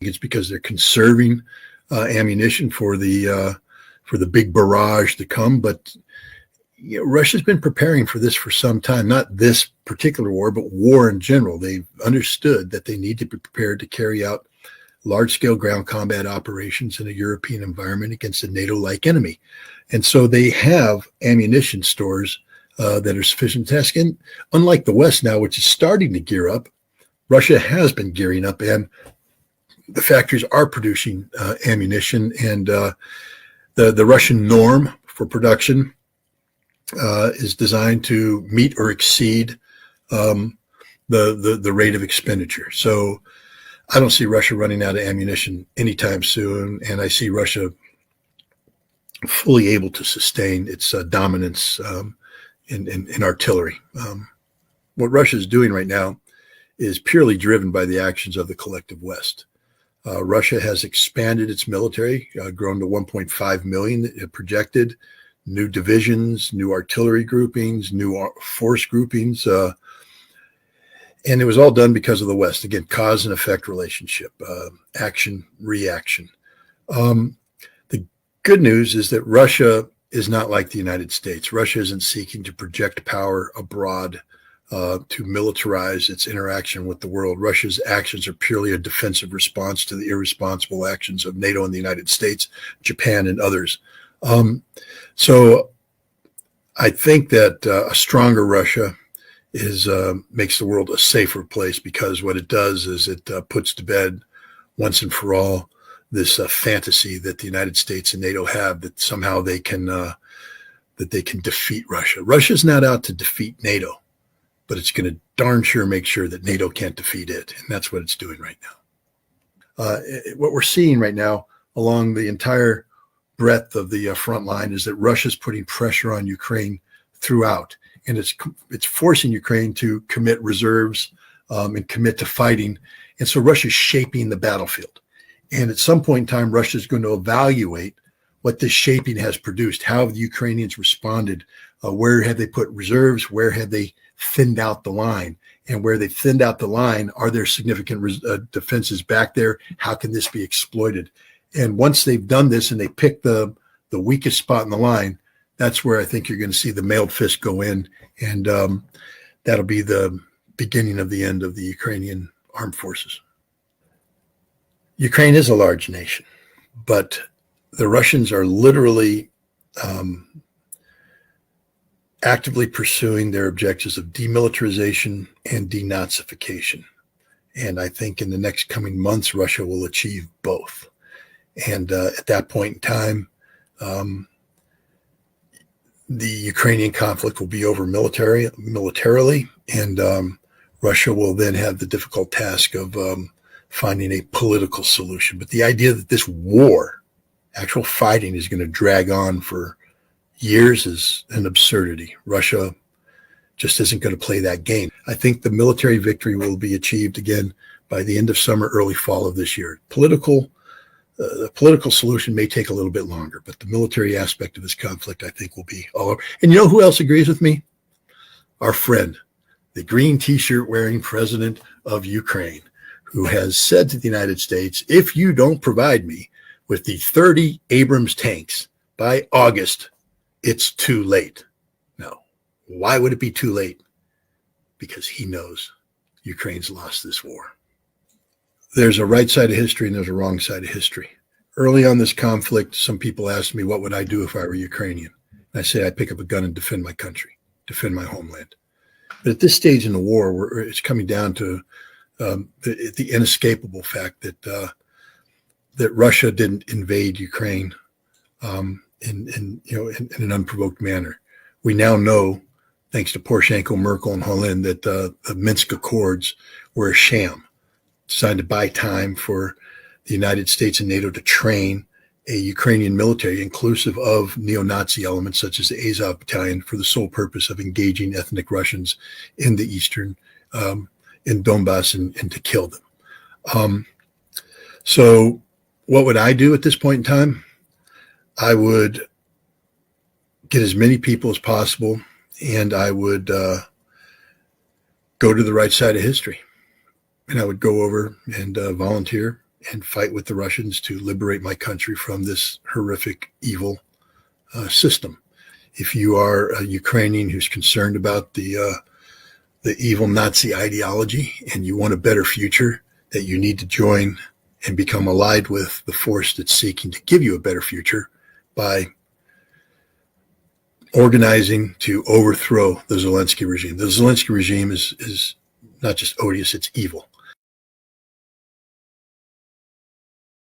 it's because they're conserving ammunition for the big barrage to come. But Russia's been preparing for this for some time, not this particular war, but war in general. They've understood that they need to be prepared to carry out large-scale ground combat operations in a European environment against a NATO-like enemy. And so they have ammunition stores that are sufficient to test. And unlike the West now, which is starting to gear up, Russia has been gearing up, and the factories are producing ammunition. And the Russian norm for production is designed to meet or exceed the rate of expenditure. So I don't see Russia running out of ammunition anytime soon, and I see Russia fully able to sustain its dominance in artillery. What Russia is doing right now is purely driven by the actions of the collective West. Russia has expanded its military, grown to 1.5 million projected, new divisions, new artillery groupings, new force groupings. And it was all done because of the West. Again, cause and effect relationship, action, reaction. The good news is that Russia is not like the United States. Russia isn't seeking to project power abroad to militarize its interaction with the world. Russia's actions are purely a defensive response to the irresponsible actions of NATO and the United States, Japan, and others. So I think that a stronger Russia makes the world a safer place, because what it does is it puts to bed once and for all this fantasy that the United States and NATO have, that somehow they can defeat Russia. Russia's not out to defeat NATO, but it's going to darn sure make sure that NATO can't defeat it, and that's what it's doing right now. What we're seeing right now along the entire breadth of the front line is that Russia's putting pressure on Ukraine throughout. And it's forcing Ukraine to commit reserves and commit to fighting. And so Russia's shaping the battlefield. And at some point in time, Russia's going to evaluate what this shaping has produced. How have the Ukrainians responded? Where have they put reserves? Where have they thinned out the line? And where they thinned out the line, are there significant defenses back there? How can this be exploited? And once they've done this and they pick the weakest spot in the line, that's where I think you're going to see the mailed fist go in, and that'll be the beginning of the end of the Ukrainian armed forces. Ukraine is a large nation, but the Russians are literally actively pursuing their objectives of demilitarization and denazification. And I think in the next coming months, Russia will achieve both. And at that point in time, the Ukrainian conflict will be over militarily, and Russia will then have the difficult task of finding a political solution. But the idea that this war, actual fighting, is going to drag on for years is an absurdity. Russia just isn't going to play that game. I think the military victory will be achieved again by the end of summer, early fall of this year. The political solution may take a little bit longer, but the military aspect of this conflict, I think, will be all over. And you know who else agrees with me? Our friend, the green T-shirt wearing president of Ukraine, who has said to the United States, if you don't provide me with the 30 Abrams tanks by August, it's too late. No. Why would it be too late? Because he knows Ukraine's lost this war. There's a right side of history and there's a wrong side of history. Early on this conflict, some people asked me, what would I do if I were Ukrainian? And I say, I'd pick up a gun and defend my country, defend my homeland. But at this stage in the war, it's coming down to the inescapable fact that Russia didn't invade Ukraine in an unprovoked manner. We now know, thanks to Poroshenko, Merkel, and Hollande, that the Minsk Accords were a sham, designed to buy time for the United States and NATO to train a Ukrainian military, inclusive of neo-Nazi elements such as the Azov Battalion, for the sole purpose of engaging ethnic Russians in the eastern, in Donbass, and to kill them. So what would I do at this point in time? I would get as many people as possible, and I would go to the right side of history. And I would go over and volunteer and fight with the Russians to liberate my country from this horrific, evil system. If you are a Ukrainian who's concerned about the evil Nazi ideology and you want a better future, that you need to join and become allied with the force that's seeking to give you a better future by organizing to overthrow the Zelensky regime. The Zelensky regime is not just odious, it's evil.